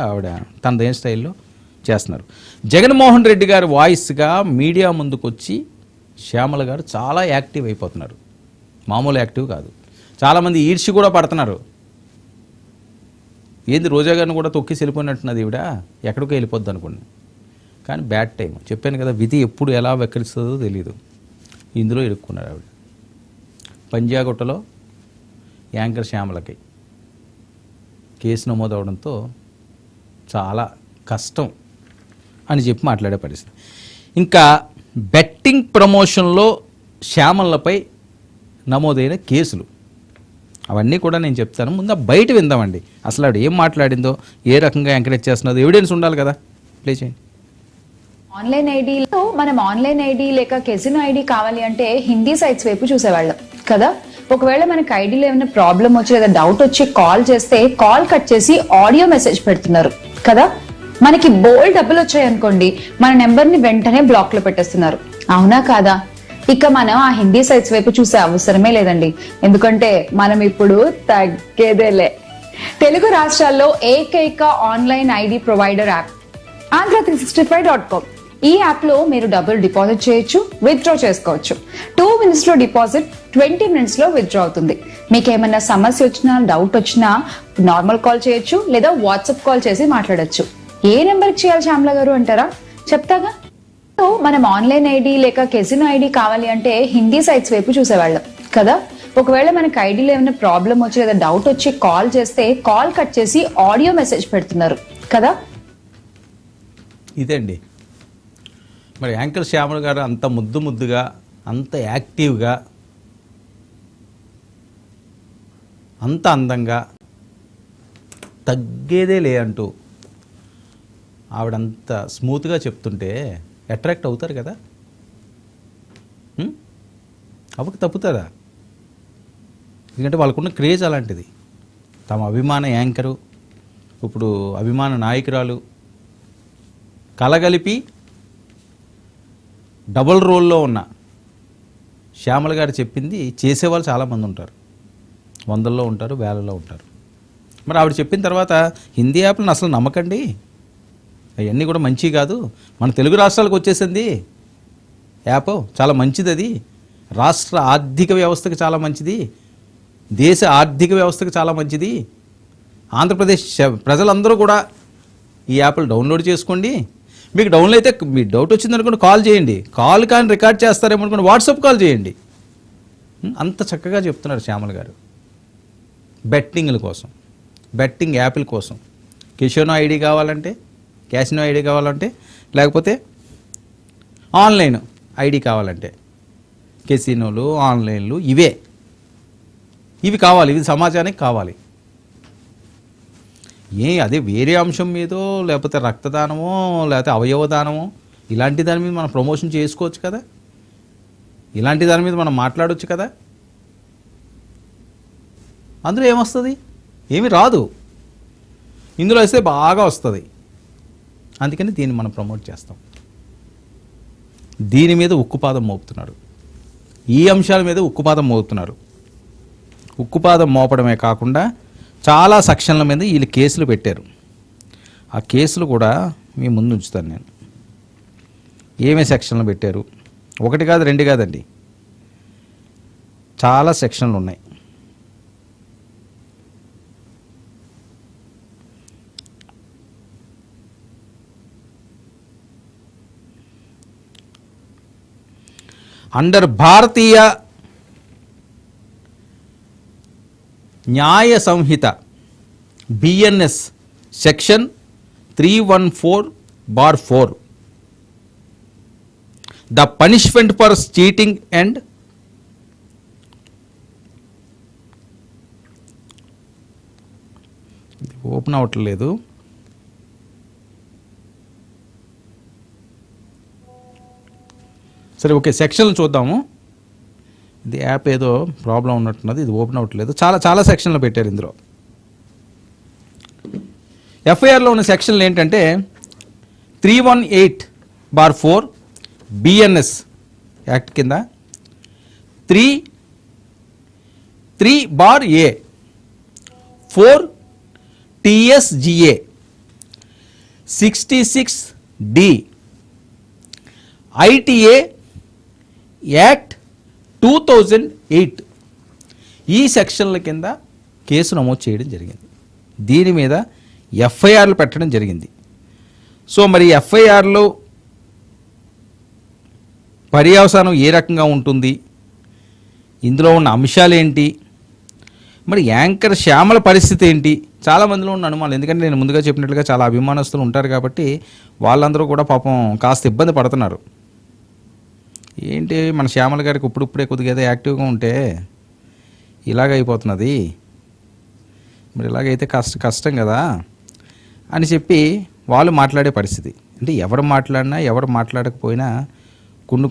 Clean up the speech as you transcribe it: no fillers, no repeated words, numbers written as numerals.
ఆవిడ తనదేం స్టైల్లో చేస్తున్నారు. జగన్మోహన్ రెడ్డి గారి వాయిస్గా మీడియా ముందుకు వచ్చి శ్యామల గారు చాలా యాక్టివ్ అయిపోతున్నారు. మామూలు యాక్టివ్ కాదు. చాలామంది ఈడ్చి కూడా పడుతున్నారు. ఏంది రోజా గారిని కూడా తొక్కి వెళ్ళిపోయినట్టున్నది ఈవిడ, ఎక్కడికో వెళ్ళిపోద్ది అనుకోండి. కానీ బ్యాడ్ టైం చెప్పాను కదా, విధి ఎప్పుడు ఎలా వెక్కరిస్తుందో తెలియదు. ఇందులో ఇరుక్కున్నారు ఆవిడ. పంజాగుట్టలో యాంకర్ శ్యామలకి కేసు నమోదవడంతో చాలా కష్టం అని చెప్పి మాట్లాడే పరిస్థితి. ఇంకా బెట్టింగ్ ప్రమోషన్లో శ్యామలపై నమోదైన కేసులు అవన్నీ కూడా నేను చెప్తాను. ముందు బయట విందామండి అసలు ఆవిడ ఏం మాట్లాడిందో, ఏ రకంగా ఎంకరేజ్ చేస్తున్నదో ఎవిడెన్స్ ఉండాలి కదా. ప్లే చేయండి. ఆన్లైన్ ఐడీలో మనం ఆన్లైన్ ఐడి లేక కెసినో ఐడి కావాలి అంటే హిందీ సైట్స్ వైపు చూసేవాళ్ళం కదా. ఒకవేళ మనకి ఐడీలో ఏమైనా ప్రాబ్లం వచ్చి లేదా డౌట్ వచ్చి కాల్ చేస్తే కాల్ కట్ చేసి ఆడియో మెసేజ్ పెడుతున్నారు కదా. మనకి బోల్డ్ డబ్బులు వచ్చాయనుకోండి, మన నెంబర్ ని వెంటనే బ్లాక్ లో పెట్టేస్తున్నారు. అవునా కాదా? ఇక మనం ఆ హిందీ సైట్స్ వైపు చూసే అవసరమే లేదండి, ఎందుకంటే మనం ఇప్పుడు తగ్గేదేలే. తెలుగు రాష్ట్రాల్లో ఏకైక online ID provider app Andhra365.com. ఈ యాప్ లో మీరు డబ్బులు డిపాజిట్ చేయొచ్చు, విత్డ్రా చేసుకోవచ్చు. 2 minutes లో డిపాజిట్, 20 minutes లో విత్డ్రా అవుతుంది. మీకు ఏమైనా సమస్య వచ్చినా, డౌట్ వచ్చినా నార్మల్ కాల్ చేయొచ్చు లేదా వాట్సాప్ కాల్ చేసి మాట్లాడొచ్చు. ఏ నెంబర్కి చేయాలి శ్యామల గారు అంటారా? చెప్తాగా. మనం ఆన్లైన్ ఐడి లేక కెసినో ఐడి కావాలి అంటే హిందీ సైట్స్ వైపు చూసేవాళ్ళం కదా. ఒకవేళ మనకి ఐడీలో ఏమైనా ప్రాబ్లం వచ్చి లేదా డౌట్ వచ్చి కాల్ చేస్తే కాల్ కట్ చేసి ఆడియో మెసేజ్ పెడుతున్నారు కదా. ఇదండి మరి యాంకర్ శ్యామల గారు అంత ముద్దుగా, అంత యాక్టివ్గా, అంత అందంగా, తగ్గేదే లే అంటూ ఆవిడంత స్మూత్గా చెప్తుంటే అట్రాక్ట్ అవుతారు కదా. అవక తప్పుతారా? ఎందుకంటే వాళ్ళకున్న క్రేజ్ అలాంటిది. తమ అభిమాన యాంకరు, ఇప్పుడు అభిమాన నాయకురాలు కలగలిపి డబుల్ రోల్లో ఉన్న శ్యామల గారు చెప్పింది చేసేవాళ్ళు చాలామంది ఉంటారు. 100ల్లో ఉంటారు, 1000లో ఉంటారు. మరి ఆవిడ చెప్పిన తర్వాత హిందీ యాప్లను అసలు నమ్మకండి, అవన్నీ కూడా మంచివి కాదు. మన తెలుగు రాష్ట్రాలకు వచ్చేసింది యాప్, చాలా మంచిది. అది రాష్ట్ర ఆర్థిక వ్యవస్థకు చాలా మంచిది, దేశ ఆర్థిక వ్యవస్థకు చాలా మంచిది. ఆంధ్రప్రదేశ్ ప్రజలందరూ కూడా ఈ యాప్లు డౌన్లోడ్ చేసుకోండి. మీకు డౌన్లోడ్ అయితే మీ డౌట్ వచ్చిందనుకోండి కాల్ చేయండి. కాల్ కానీ రికార్డ్ చేస్తారేమో అనుకోండి వాట్సాప్ కాల్ చేయండి. అంత చక్కగా చెప్తున్నారు శ్యామల గారు. బెట్టింగ్ల కోసం, బెట్టింగ్ యాప్ల కోసం, క్యాసినో ఐడి కావాలంటే లేకపోతే ఆన్లైన్ ఐడి కావాలంటే, కెసినోలు, ఆన్లైన్లు ఇవి కావాలి. ఇవి సమాజానికి కావాలి. అదే వేరే అంశం మీదో లేకపోతే రక్తదానమో లేకపోతే అవయవదానమో ఇలాంటి దాని మీద మనం ప్రమోషన్ చేసుకోవచ్చు కదా. ఇలాంటి దాని మీద మనం మాట్లాడవచ్చు కదా. అందులో ఏమొస్తుంది? ఏమి రాదు. ఇందులో వస్తే బాగా వస్తుంది. అందుకని దీన్ని మనం ప్రమోట్ చేస్తాం. దీని మీద ఉక్కుపాదం మోపుతున్నారు. ఈ అంశాల మీద ఉక్కుపాదం మోపుతున్నారు. ఉక్కుపాదం మోపడమే కాకుండా చాలా సెక్షన్ల మీద వీళ్ళు కేసులు పెట్టారు. ఆ కేసులు కూడా మీ ముందు ఉంచుతాను నేను. ఏమేమి సెక్షన్లు పెట్టారు? 1 కాదు 2 కాదండి, చాలా సెక్షన్లు ఉన్నాయి. అండర్ భారతీయ న్యాయ సంహిత BNS section 314/4 the punishment for cheating and open అవ్వట్లేదు. సరే ఓకే, సెక్షన్లు చూద్దాము. ఇది యాప్ ఏదో ప్రాబ్లం ఉన్నట్టున్నది, ఇది ఓపెన్ అవ్వట్లేదు. చాలా సెక్షన్లు పెట్టారు ఇందులో. ఎఫ్ఐఆర్లో ఉన్న సెక్షన్లు ఏంటంటే 318/4 BNS యాక్ట్ కింద, 3(a), 4 TSGA 66D ITA act 2008 ఈ సెక్షన్ల కింద కేసు నమోదు చేయడం జరిగింది. దీని మీద ఎఫ్ఐఆర్లు పెట్టడం జరిగింది. సో మరి ఎఫ్ఐఆర్లో పర్యవసానం ఏ రకంగా ఉంటుంది, ఇందులో ఉన్న అంశాలు ఏంటి, మరి యాంకర్ శ్యామల పరిస్థితి ఏంటి, చాలా మందిలో ఉన్న అనుమానాలు. ఎందుకంటే నేను ముందుగా చెప్పినట్లుగా చాలా అభిమానస్తులు ఉంటారు కాబట్టి వాళ్ళందరూ కూడా పాపం కాస్త ఇబ్బంది పడుతున్నారు. ఏంటి మన శ్యామల గారికి ఇప్పుడిప్పుడే కొద్దిగా ఏదో యాక్టివ్గా ఉంటే ఇలాగ అయిపోతున్నది, మరి ఇలాగైతే కష్టం కదా అని చెప్పి వాళ్ళు మాట్లాడే పరిస్థితి. అంటే ఎవరు మాట్లాడినా ఎవరు మాట్లాడకపోయినా కొన్ని